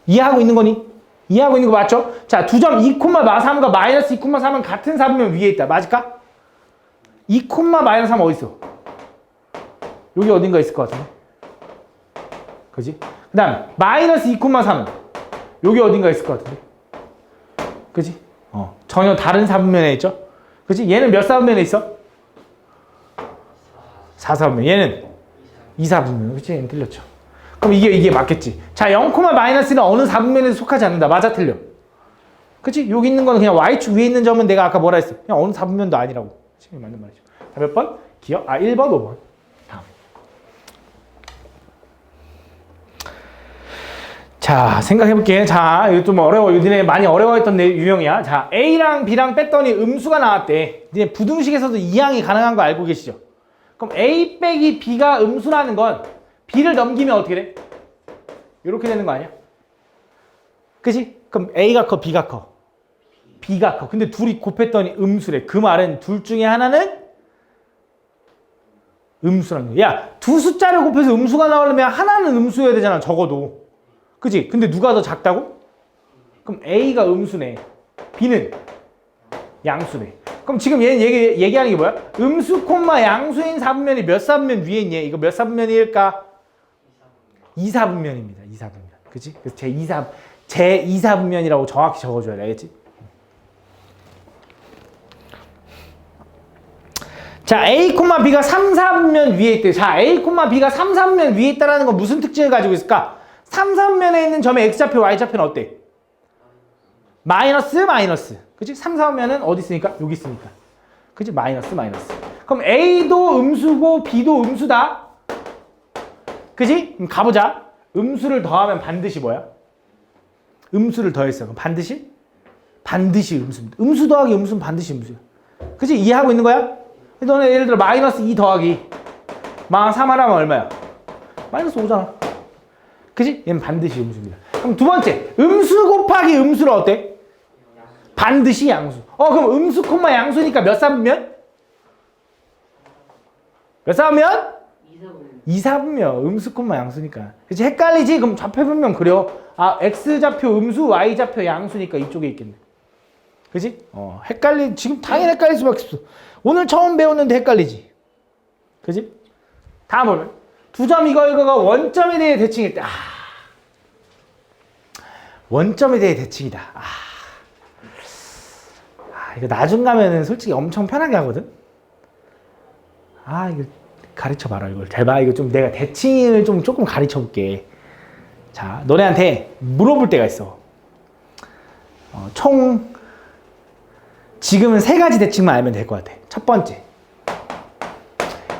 A: 이해하고 있는 거니? 이해하고 있는 거 맞죠? 자, 두 점 2,-3과 마이너스 2,3은 같은 4분면 위에 있다. 맞을까? 2,-3 어디 있어? 여기 어딘가 있을 것 같은데. 그지? 그 다음 마이너스 2,3은 여기 어딘가 있을 것 같은데. 그지? 전혀 다른 4분면에 있죠? 그지? 얘는 몇 4분면에 있어? 4,4분면. 얘는 2, 4분면. 그치? 얘는 틀렸죠. 그럼 이게 맞겠지. 자, 0,-는 어느 4분면에도 속하지 않는다. 맞아 틀려? 그치? 여기 있는 거는 그냥 y축 위에 있는 점은 내가 아까 뭐라 했어? 그냥 어느 4분면도 아니라고. 그치? 맞는 말이죠. 자, 몇 번? 기억? 1번, 5번. 다음. 자, 생각해볼게. 자, 이거 좀 어려워. 니네 많이 어려워했던 유형이야. 자, A랑 B랑 뺐더니 음수가 나왔대. 니네 부등식에서도 이항이 가능한 거 알고 계시죠? 그럼 A 빼기 B가 음수라는 건 B를 넘기면 어떻게 돼? 이렇게 되는 거 아니야? 그치? 그럼 A가 커, B가 커? B가 커. 근데 둘이 곱했더니 음수래. 그 말은 둘 중에 하나는 음수라는 거야. 야, 두 숫자를 곱해서 음수가 나오려면 하나는 음수여야 되잖아, 적어도. 그치? 근데 누가 더 작다고? 그럼 A가 음수네. B는 양수네. 그럼 지금 얘는 얘기하는 게 뭐야? 음수, 양수인 4분면이 몇 4분면 위에 있니? 이거 몇 4분면일까? 2, 4분면입니다. 2, 4분면. 그치? 그래서 제 2, 4분면이라고 정확히 적어줘야 돼. 알겠지? 자, A, B가 3, 4분면 위에 있대. 자, A, B가 3, 4분면 위에 있다는 건 무슨 특징을 가지고 있을까? 3, 4분면에 있는 점의 X좌표, Y좌표는 어때? 마이너스. 그치? 3, 4분면은 어디 있으니까? 여기 있으니까. 그치? 마이너스. 그럼 A도 음수고 B도 음수다. 그치? 그럼 가보자. 음수를 더하면 반드시 뭐야? 음수를 더했어. 그럼 반드시 음수입니다. 음수 더하기 음수는 반드시 음수야. 그치? 이해하고 있는 거야? 너네 예를 들어 마이너스 2 더하기 마 3 하면 얼마야? 마이너스 5잖아. 그치? 얘는 반드시 음수입니다. 그럼 두 번째, 음수 곱하기 음수는 어때? 반드시 양수. 그럼 음수, 양수니까 몇 4분면? 몇 4분면? 2, 4분면. 음수, 양수니까. 그치? 헷갈리지? 그럼 좌표분면 그려. X좌표 음수, Y좌표 양수니까 이쪽에 있겠네. 그치? 지금 당연히 헷갈릴 수밖에 없어. 오늘 처음 배웠는데 헷갈리지? 그치? 다음은 두 점 이거가 원점에 대해 대칭일 때. 원점에 대해 대칭이다. 이거 나중 가면은 솔직히 엄청 편하게 하거든? 이거 가르쳐봐라, 이걸. 잘 봐. 이거 좀 내가 대칭을 좀 조금 가르쳐볼게. 자, 너네한테 물어볼 때가 있어. 지금은 세 가지 대칭만 알면 될 것 같아. 첫 번째,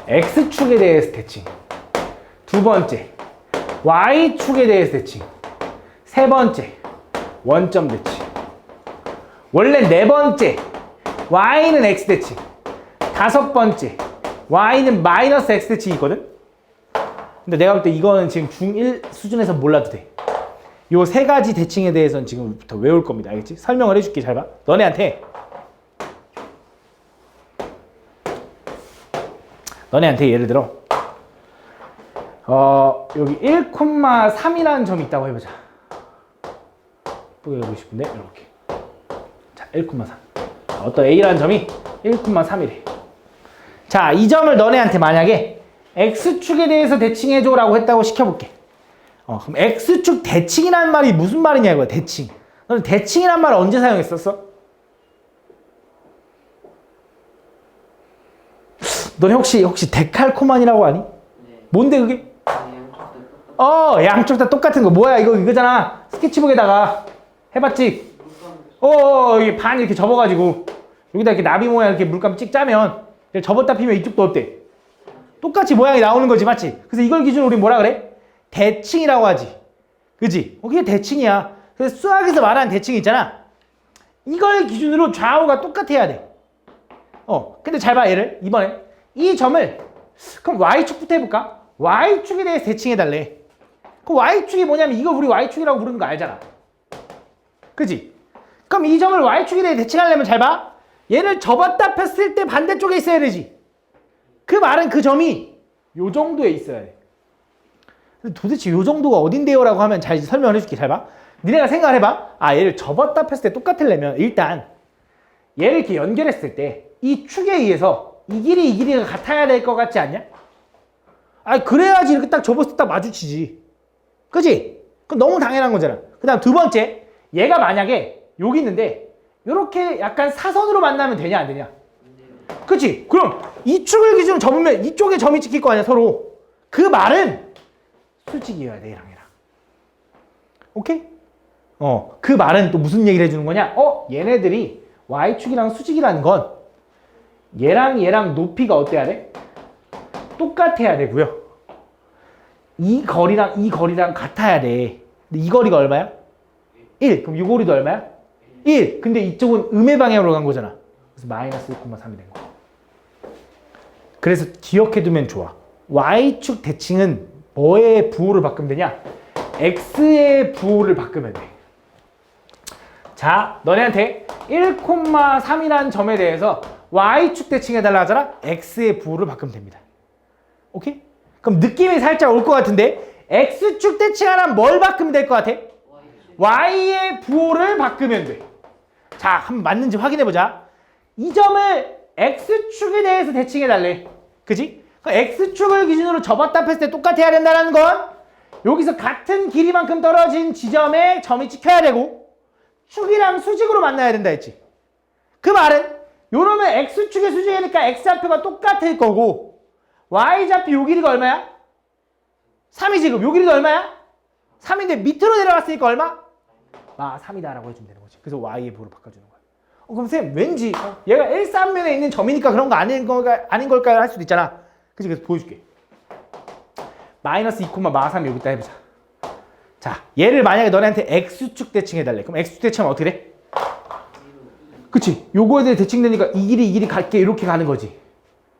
A: X축에 대해서 대칭. 두 번째, Y축에 대해서 대칭. 세 번째, 원점 대칭. 원래 네 번째, Y는 X 대칭. 다섯 번째, Y는 마이너스 X 대칭이 있거든? 근데 내가 볼 때 이거는 지금 중1 수준에서 몰라도 돼. 요 세 가지 대칭에 대해서는 지금부터 외울 겁니다. 알겠지? 설명을 해줄게. 잘 봐. 너네한테 예를 들어 여기 1,3이라는 점이 있다고 해보자. 보여주고 싶은데 이렇게. 자, 1,3. 어떤 A라는 점이 1,3이래. 자, 이 점을 너네한테 만약에 X축에 대해서 대칭해줘 라고 했다고 시켜볼게. 그럼 X축 대칭이라는 말이 무슨 말이냐 이거야. 대칭. 너는 대칭이란 말을 언제 사용했었어? 너네 혹시 데칼코만이라고 아니? 네. 뭔데 그게? 양쪽 다 똑같은 거. 뭐야 이거잖아. 스케치북에다가 해봤지? 이게 반 이렇게 접어가지고 여기다 이렇게 나비 모양 이렇게 물감 찍 짜면 접었다 피면 이쪽도 어때? 똑같이 모양이 나오는 거지, 맞지? 그래서 이걸 기준으로 우리 뭐라 그래? 대칭이라고 하지. 그지? 그게 대칭이야. 그래서 수학에서 말하는 대칭이 있잖아. 이걸 기준으로 좌우가 똑같아야 돼. 근데 잘 봐, 얘를. 이번에 이 점을 그럼 Y축부터 해볼까? Y축에 대해서 대칭해달래. 그럼 Y축이 뭐냐면 이거 우리 Y축이라고 부르는 거 알잖아. 그지? 그럼 이 점을 Y축에 대해 대칭하려면 잘 봐. 얘를 접었다 폈을 때 반대쪽에 있어야 되지. 그 말은 그 점이 요 정도에 있어야 돼. 도대체 요 정도가 어딘데요? 라고 하면 잘 설명을 해줄게. 잘 봐. 니네가 생각을 해봐. 얘를 접었다 폈을 때 똑같으려면 일단 얘를 이렇게 연결했을 때 이 축에 의해서 이 길이가 같아야 될 것 같지 않냐? 그래야지 이렇게 딱 접었을 때 딱 마주치지. 그치? 그럼 너무 당연한 거잖아. 그 다음 두 번째, 얘가 만약에 여기 있는데 이렇게 약간 사선으로 만나면 되냐 안 되냐? 그치? 그럼 이 축을 기준으로 접으면 이쪽에 점이 찍힐 거 아니야 서로. 그 말은 수직이어야 돼, 얘랑. 오케이? 그 말은 또 무슨 얘기를 해주는 거냐? 얘네들이 Y축이랑 수직이라는 건 얘랑 높이가 어때야 돼? 똑같아야 되고요. 이 거리랑 같아야 돼. 근데 이 거리가 얼마야? 1. 그럼 이 거리도 얼마야? 1. 근데 이쪽은 음의 방향으로 간 거잖아. 그래서 마이너스 1,3이 된 거야. 그래서 기억해두면 좋아. Y축 대칭은 뭐의 부호를 바꾸면 되냐? X의 부호를 바꾸면 돼. 자, 너네한테 1,3이라는 점에 대해서 y축 대칭해달라 하잖아. x의 부호를 바꾸면 됩니다. 오케이? 그럼 느낌이 살짝 올 것 같은데 x축 대칭하려면 뭘 바꾸면 될 것 같아? y의 부호를 바꾸면 돼. 자, 한번 맞는지 확인해보자. 이 점을 x축에 대해서 대칭해달래. 그지? x축을 기준으로 접었다 폈을 때 똑같아야 된다는 건 여기서 같은 길이만큼 떨어진 지점에 점이 찍혀야 되고 축이랑 수직으로 만나야 된다 했지. 그 말은 요러면 x축의 수직이니까 x좌표가 똑같을 거고 y좌표 요 길이가 얼마야? 3이 지금 요 길이가 얼마야? 3인데 밑으로 내려갔으니까 얼마? 3이다 라고 해주면 되는 거지. 그래서 y의 부호로 바꿔주는 거야. 그럼 쌤 왠지 얘가 일삼면에 있는 점이니까 그런 거 아닌 걸까요? 할 수도 있잖아. 그치? 그래서 보여줄게. 마이너스 2,3 여기다 해보자. 자, 얘를 만약에 너네한테 x축 대칭해달래. 그럼 x축 대칭하면 어떻게 돼? 그치? 요거에 대해 대칭되니까 이 길이 갈게 이렇게 가는 거지.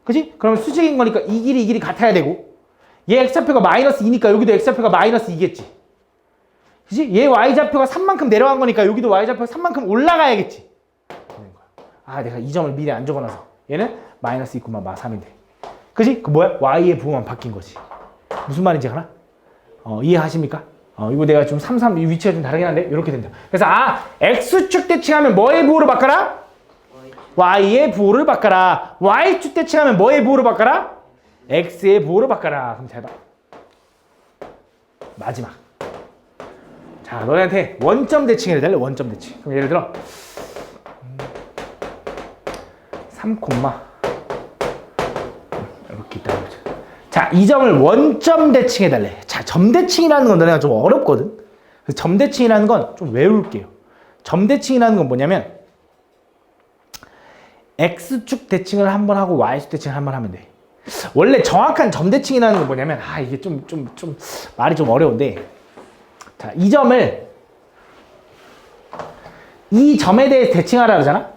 A: 그치? 그러면 수직인 거니까 이 길이 같아야 되고 얘 x좌표가 마이너스 2니까 여기도 x좌표가 마이너스 2겠지. 그치? 얘 y좌표가 3만큼 내려간 거니까 여기도 y좌표가 3만큼 올라가야겠지. 아, 내가 이 점을 미리 안 적어놔서 얘는 마이너스 2,3인데. 그치? 그 뭐야? y의 부호만 바뀐 거지. 무슨 말인지 알아? 이해하십니까? 이거 내가 좀 3 위치가 좀 다르긴 한데 이렇게 된다. 그래서 x축 대칭하면 뭐의 부호로 바꿔라? y의 부호를 바꿔라. y축 대칭하면 뭐의 부호로 바꿔라? x의 부호로 바꿔라. 그럼 잘 봐. 마지막. 자, 너네한테 원점 대칭 해달래. 원점 대칭. 그럼 예를 들어 3, 이렇게 있다 해보자. 자, 이 점을 원점 대칭해달래. 자, 점 대칭이라는 건 너네가 좀 어렵거든. 그래서 점 대칭이라는 건 좀 외울게요. 점 대칭이라는 건 뭐냐면 x축 대칭을 한번 하고 y축 대칭을 한번 하면 돼. 원래 정확한 점 대칭이라는 건 뭐냐면 이게 좀 말이 좀 어려운데 자, 이 점을 이 점에 대해 대칭하라 그러잖아.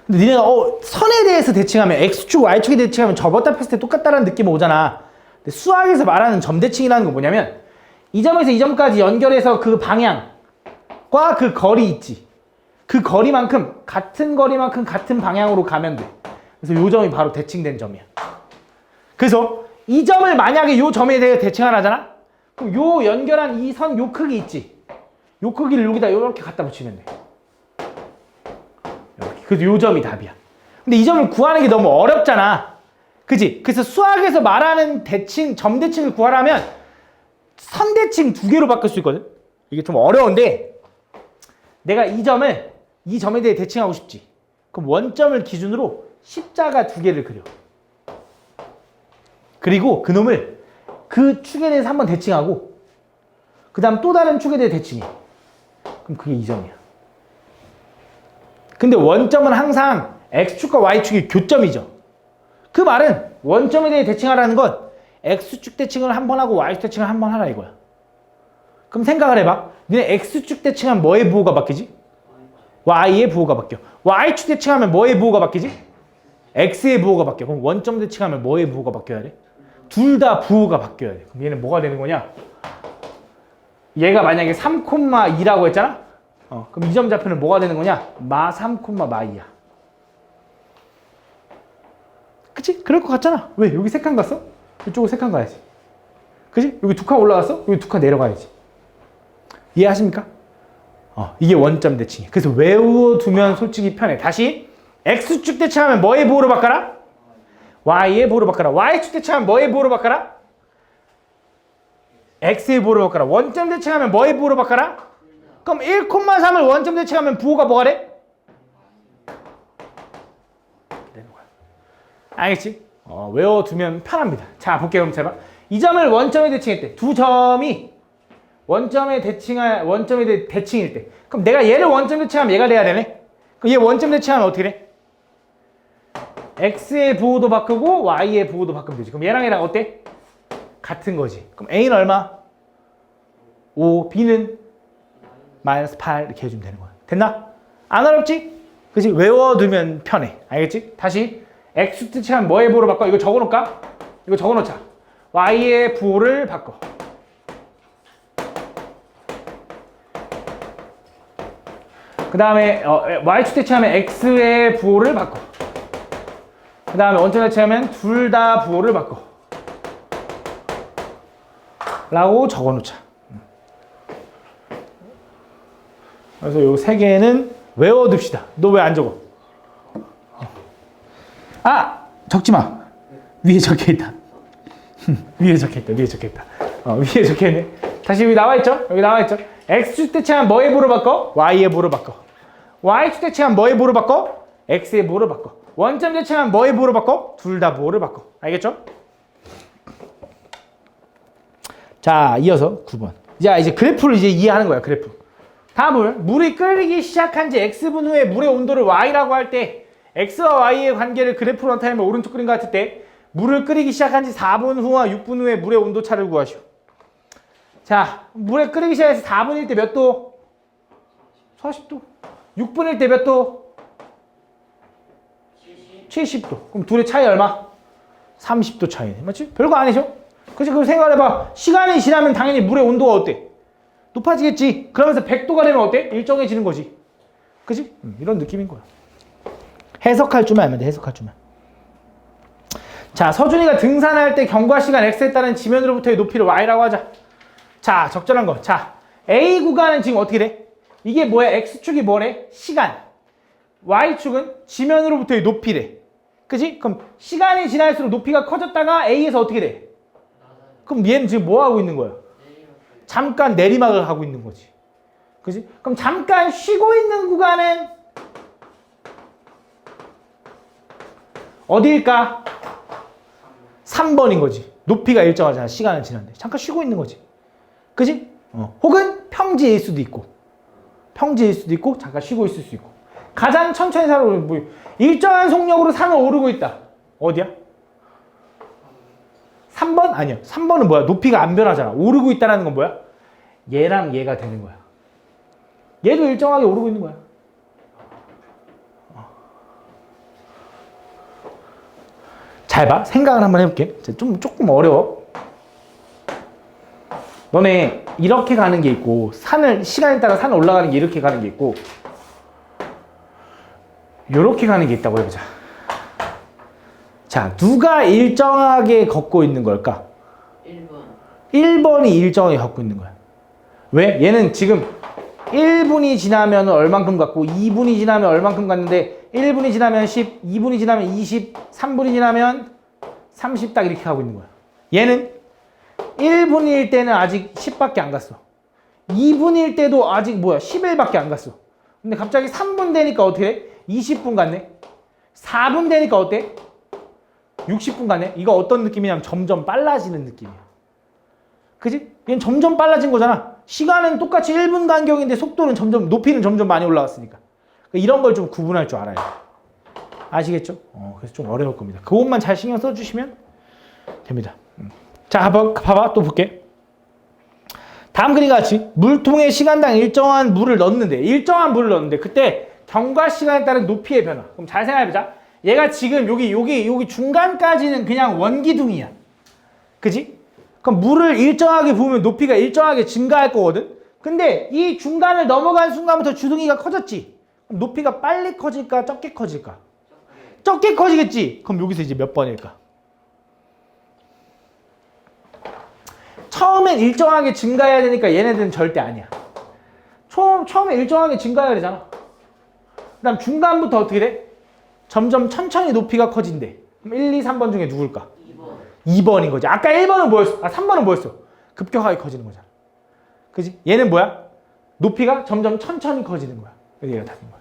A: 근데 니네가 선에 대해서 대칭하면 x축, y축에 대칭하면 접었다 폈을 때 똑같다는 느낌 오잖아. 근데 수학에서 말하는 점 대칭이라는 건 뭐냐면 이 점에서 이 점까지 연결해서 그 방향과 그 거리 있지. 그 거리만큼 같은 거리만큼 같은 방향으로 가면 돼. 그래서 요 점이 바로 대칭된 점이야. 그래서 이 점을 만약에 요 점에 대해 대칭을 하잖아. 그럼 요 연결한 이 선 요 크기 있지. 요 크기를 여기다 이렇게 갖다 붙이면 돼. 이렇게. 그래서 요 점이 답이야. 근데 이 점을 구하는 게 너무 어렵잖아. 그지? 그래서 수학에서 말하는 대칭, 점 대칭을 구하려면 선 대칭 2개로 바꿀 수 있거든. 이게 좀 어려운데 내가 이 점을 이 점에 대해 대칭하고 싶지. 그럼 원점을 기준으로 십자가 2개를 그려. 그리고 그놈을 그 축에 대해서 한번 대칭하고 그 다음 또 다른 축에 대해 대칭해. 그럼 그게 이 점이야. 근데 원점은 항상 x축과 y축이 교점이죠. 그 말은 원점에 대해 대칭하라는 건 x축 대칭을 한 번 하고 y축 대칭을 한 번 하라 이거야. 그럼 생각을 해봐. 니네 x축 대칭하면 뭐의 부호가 바뀌지? y의 부호가 바뀌어. y축 대칭하면 뭐의 부호가 바뀌지? x의 부호가 바뀌어. 그럼 원점 대칭하면 뭐의 부호가 바뀌어야 돼? 둘 다 부호가 바뀌어야 돼. 그럼 얘는 뭐가 되는 거냐? 얘가 만약에 3,2라고 했잖아? 그럼 이 점 좌표는 뭐가 되는 거냐? 마 3, 마 2야. 그치? 그럴 것 같잖아. 왜? 여기 3칸 갔어? 이쪽으로 3칸 가야지. 그치? 여기 2칸 올라갔어? 여기 2칸 내려가야지. 이해하십니까? 이게 원점 대칭이야. 그래서 외워두면 솔직히 편해. 다시 x축 대칭하면 뭐의 부호로 바꿔라? y의 부호로 바꿔라. y축 대칭하면 뭐의 부호로 바꿔라? x의 부호로 바꿔라. 원점 대칭하면 뭐의 부호로 바꿔라? 그럼 1,3을 원점 대칭하면 부호가 뭐가 돼? 알겠지? 외워두면 편합니다. 자, 볼게요. 그럼 잘 봐. 이 점을 원점에 대칭했대. 두 점이 원점에 대칭일 때. 그럼 내가 얘를 원점 대칭하면 얘가 돼야 되네? 그럼 얘 원점 대칭하면 어떻게 돼? x의 부호도 바꾸고 y의 부호도 바꾸면 되지. 그럼 얘랑 얘랑 어때? 같은 거지. 그럼 a는 얼마? 5, b는 마이너스 8 이렇게 해주면 되는 거야. 됐나? 안 어렵지? 그치? 외워두면 편해. 알겠지? 다시 x 대칭하면 뭐의 부호로 바꿔? 이거 적어놓을까? 이거 적어놓자. y의 부호를 바꿔. 그 다음에 y축 대체하면 x의 부호를 바꿔. 그 다음에 원점 대체하면 둘 다 부호를 바꿔. 라고 적어놓자. 그래서 요 세 개는 외워둡시다. 너 왜 안 적어? 아! 적지 마. 위에 적혀있다. 위에 적혀있다. 위에 적혀있다. 위에 적혀있네. 다시 여기 나와있죠? 여기 나와있죠? x축 대체하면 뭐의 부호를 바꿔? y의 부호를 바꿔. y축 대체하면 뭐의 부호를 바꿔? x의 부호를 바꿔. 원점 대체하면 뭐의 부호를 바꿔? 둘 다 부호를 바꿔. 알겠죠? 자, 이어서 9번. 자, 이제 그래프를 이제 이해하는 거야, 그래프. 다음은 물이 끓기 시작한 지 x분 후에 물의 온도를 y라고 할 때 x와 y의 관계를 그래프로 나타내면 오른쪽 그림 같을 때 물을 끓이기 시작한 지 4분 후와 6분 후에 물의 온도 차를 구하시오. 자, 물에 끓이기 시작해서 4분일 때 몇 도? 40도. 6분일 때 몇 도? 70도. 그럼 둘의 차이 얼마? 30도 차이네. 맞지? 별거 아니죠? 그치? 그럼 생각해봐. 시간이 지나면 당연히 물의 온도가 어때? 높아지겠지. 그러면서 100도가 되면 어때? 일정해지는 거지. 그치? 이런 느낌인 거야. 해석할 줄만 알면 돼. 해석할 줄만. 자, 서준이가 등산할 때 경과 시간 x에 따른 지면으로부터의 높이를 y라고 하자. 자, 적절한 거. 자, A 구간은 지금 어떻게 돼? 이게 뭐야? x축이 뭐래? 시간. y축은 지면으로부터의 높이래. 그치? 그럼 시간이 지날수록 높이가 커졌다가 A에서 어떻게 돼? 그럼 얘는 지금 뭐 하고 있는 거야? 잠깐 내리막을 하고 있는 거지. 그치? 그럼 잠깐 쉬고 있는 구간은 어디일까? 3번인 거지. 높이가 일정하잖아. 시간을 지났는데. 잠깐 쉬고 있는 거지. 그치? 혹은 평지일 수도 있고. 평지일 수도 있고, 잠깐 쉬고 있을 수 있고. 가장 천천히 산을 뭐 일정한 속력으로 산을 오르고 있다. 어디야? 3번? 아니야. 3번은 뭐야? 높이가 안 변하잖아. 오르고 있다는 건 뭐야? 얘랑 얘가 되는 거야. 얘도 일정하게 오르고 있는 거야. 잘 봐. 생각을 한번 해볼게. 조금 어려워. 너네 이렇게 가는 게 있고 시간에 따라 산을 올라가는 게 이렇게 가는 게 있고 이렇게 가는 게 있다고 해보자. 자, 누가 일정하게 걷고 있는 걸까? 1번이 일정하게 걷고 있는 거야. 왜? 얘는 지금 1분이 지나면 얼만큼 갔고 2분이 지나면 얼만큼 갔는데 1분이 지나면 10, 2분이 지나면 20, 3분이 지나면 30 딱 이렇게 가고 있는 거야. 얘는 1분일 때는 아직 10밖에 안 갔어. 2분일 때도 아직 11밖에 안 갔어. 근데 갑자기 3분 되니까 어떻게 해? 20분 갔네. 4분 되니까 어때? 60분 갔네. 이거 어떤 느낌이냐면 점점 빨라지는 느낌이야. 그지? 얘는 점점 빨라진 거잖아. 시간은 똑같이 1분 간격인데 속도는 높이는 점점 많이 올라갔으니까. 이런 걸 좀 구분할 줄 알아야 돼. 아시겠죠? 그래서 좀 어려울 겁니다. 그것만 잘 신경 써주시면 됩니다. 자, 봐봐. 또 볼게. 다음 그림과 같이 물통에 시간당 일정한 물을 넣는데 그때 경과 시간에 따른 높이의 변화. 그럼 잘 생각해보자. 얘가 지금 여기 중간까지는 그냥 원기둥이야. 그지? 그럼 물을 일정하게 부으면 높이가 일정하게 증가할 거거든? 근데 이 중간을 넘어간 순간부터 주둥이가 커졌지? 그럼 높이가 빨리 커질까? 적게 커질까? 적게 커지겠지? 그럼 여기서 이제 몇 번일까? 처음엔 일정하게 증가해야 되니까 얘네들은 절대 아니야. 처음에 일정하게 증가해야 되잖아. 그 다음 중간부터 어떻게 돼? 점점 천천히 높이가 커진대. 그럼 1, 2, 3번 중에 누굴까? 2번인 거지. 아까 1번은 뭐였어? 3번은 뭐였어? 급격하게 커지는 거잖아. 그지? 얘는 뭐야? 높이가 점점 천천히 커지는 거야. 그래서 얘가 답인 거야.